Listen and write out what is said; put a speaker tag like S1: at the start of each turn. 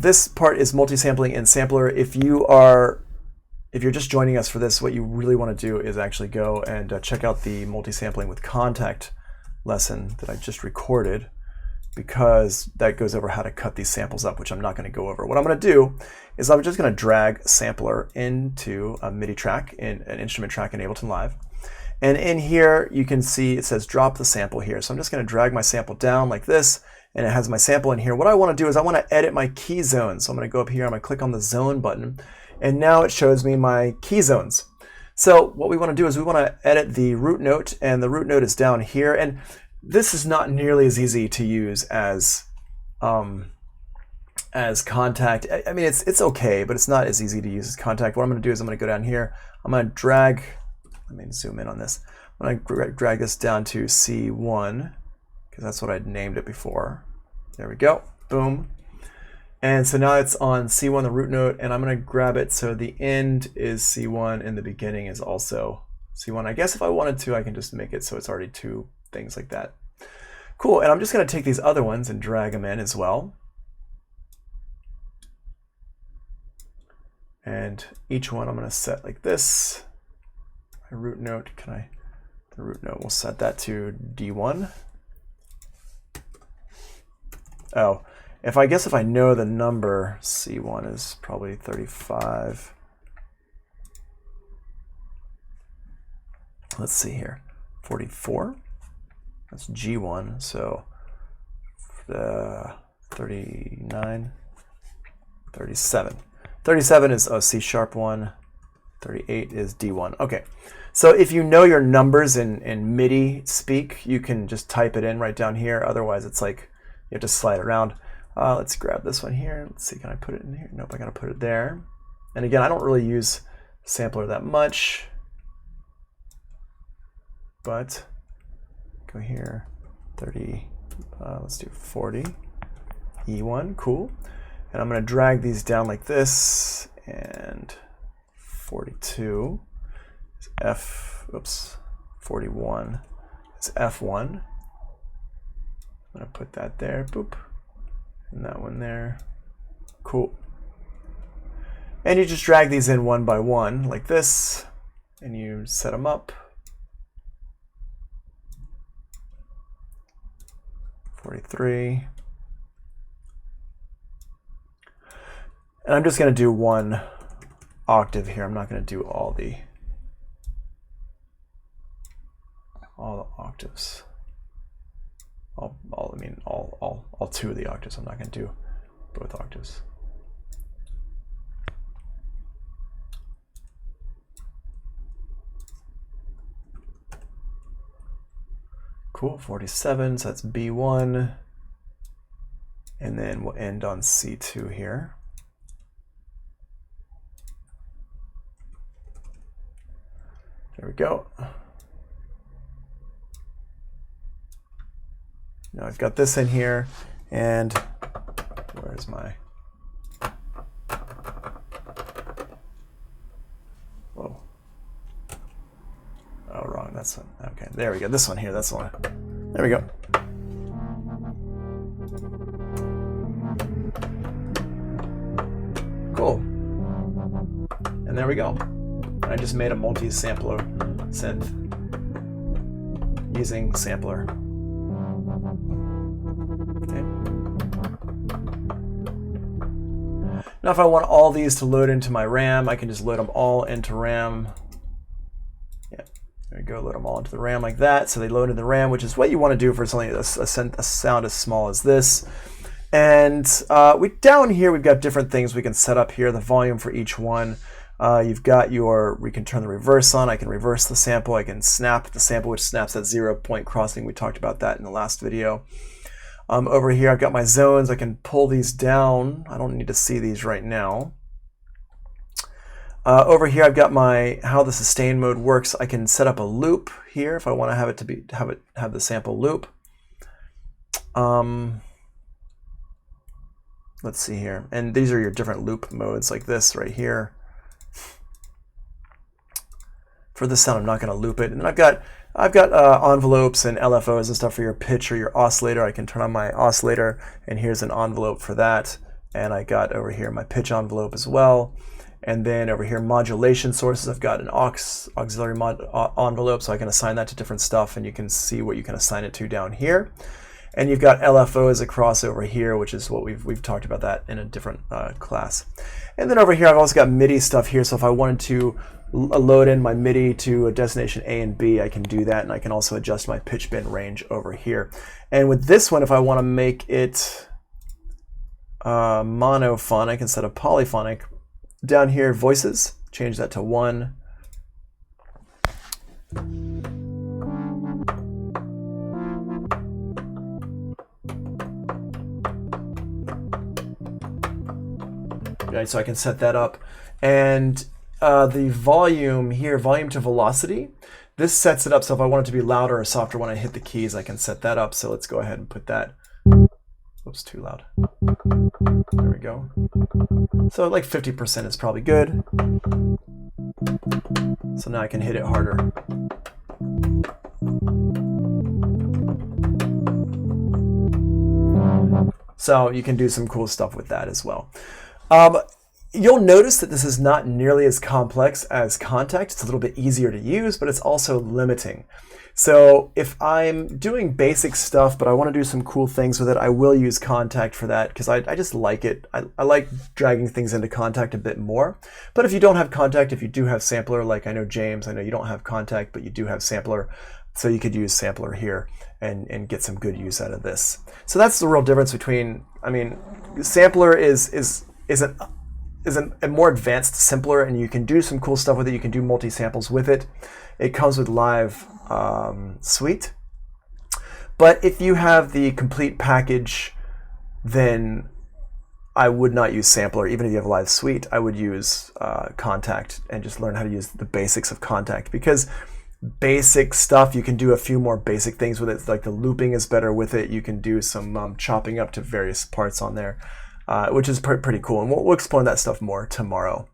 S1: this part is multisampling in sampler. If you're just joining us for this, what you really want to do is actually go and check out the multisampling with contact lesson that I just recorded, because that goes over how to cut these samples up, which I'm not going to go over. What I'm going to do is I'm just going to drag sampler into a MIDI track, in an instrument track in Ableton Live. And in here, you can see it says drop the sample here. So I'm just going to drag my sample down like this, and it has my sample in here. What I want to do is I want to edit my key zones. So I'm going to go up here, I'm going to click on the zone button, and now it shows me my key zones. So what we want to do is we want to edit the root note, and the root note is down here. And this is not nearly as easy to use as contact. I mean, it's okay, but it's not as easy to use as contact. What I'm going to do is I'm going to go down here. I'm going to drag, let me zoom in on this. I'm going to drag this down to C1, because that's what I'd named it before. There we go, boom. And so now it's on C1, the root note, and I'm going to grab it so the end is C1 and the beginning is also C1. I guess if I wanted to, I can just make it so it's already two things like that. Cool, and I'm just going to take these other ones and drag them in as well. And each one I'm going to set like this. My root note, the root note, we'll set that to D1. Oh, if I know the number, C1 is probably 35. Let's see here, 44. That's G1, so 39, 37. 37 is a C sharp one, 38 is D1. Okay, so if you know your numbers in MIDI speak, you can just type it in right down here. Otherwise, it's like you have to slide around. Let's grab this one here. Let's see, can I put it in here? Nope, I gotta put it there. And again, I don't really use sampler that much, but go here, 30, let's do 40, E1, cool. And I'm gonna drag these down like this, and 42 is 41 is F1. I'm gonna put that there, boop. And that one there. Cool. And you just drag these in one by one like this, and you set them up. 43. And I'm just going to do one octave here. I'm not going to do all the octaves. All two of the octaves. I'm not going to do both octaves. Cool, 47, so that's B1. And then we'll end on C2 here. There we go. Now I've got this in here, and where's my, whoa. Oh, wrong, that's one. Okay, there we go, this one here, that's the one. There we go. Cool. And there we go. I just made a multi-sampler synth using sampler. Okay. Now if I want all these to load into my RAM, I can just load them all into RAM. Yeah, there we go, load them all into the RAM like that. So they load into the RAM, which is what you want to do for something, a sound as small as this. And down here, we've got different things we can set up here, the volume for each one. You've got we can turn the reverse on. I can reverse the sample. I can snap the sample, which snaps that 0 point crossing. We talked about that in the last video. Over here, I've got my zones. I can pull these down. I don't need to see these right now. Over here, I've got how the sustain mode works. I can set up a loop here if I want to have the sample loop. Let's see here, and these are your different loop modes, like this right here. For this sound, I'm not going to loop it. And then I've got envelopes and LFOs and stuff for your pitch or your oscillator. I can turn on my oscillator, and here's an envelope for that. And I got over here my pitch envelope as well. And then over here, modulation sources, I've got an auxiliary envelope, so I can assign that to different stuff, and you can see what you can assign it to down here. And you've got LFO as a crossover here, which is what we've talked about that in a different class. And then over here, I've also got MIDI stuff here, so if I wanted to load in my MIDI to a destination A and B, I can do that, and I can also adjust my pitch bend range over here. And with this one, if I want to make it monophonic instead of polyphonic, down here, voices, change that to 1. Right, so I can set that up. And the volume here, volume to velocity, this sets it up so if I want it to be louder or softer when I hit the keys, I can set that up. So let's go ahead and put that. Oops, too loud. There we go. So like 50% is probably good. So now I can hit it harder. So you can do some cool stuff with that as well. You'll notice that this is not nearly as complex as Kontakt. It's a little bit easier to use, but it's also limiting. So if I'm doing basic stuff, but I want to do some cool things with it, I will use Kontakt for that because I just like it. I like dragging things into Kontakt a bit more. But if you don't have Kontakt, if you do have Sampler, like I know James, I know you don't have Kontakt, but you do have Sampler. So you could use Sampler here and get some good use out of this. So that's the real difference between, I mean, Sampler is a more advanced, simpler, and you can do some cool stuff with it. You can do multi-samples with it. It comes with Live Suite. But if you have the complete package, then I would not use Sampler. Even if you have Live Suite, I would use Kontakt and just learn how to use the basics of Kontakt, because basic stuff, you can do a few more basic things with it. Like the looping is better with it. You can do some chopping up to various parts on there. Which is pretty cool, and we'll explore that stuff more tomorrow.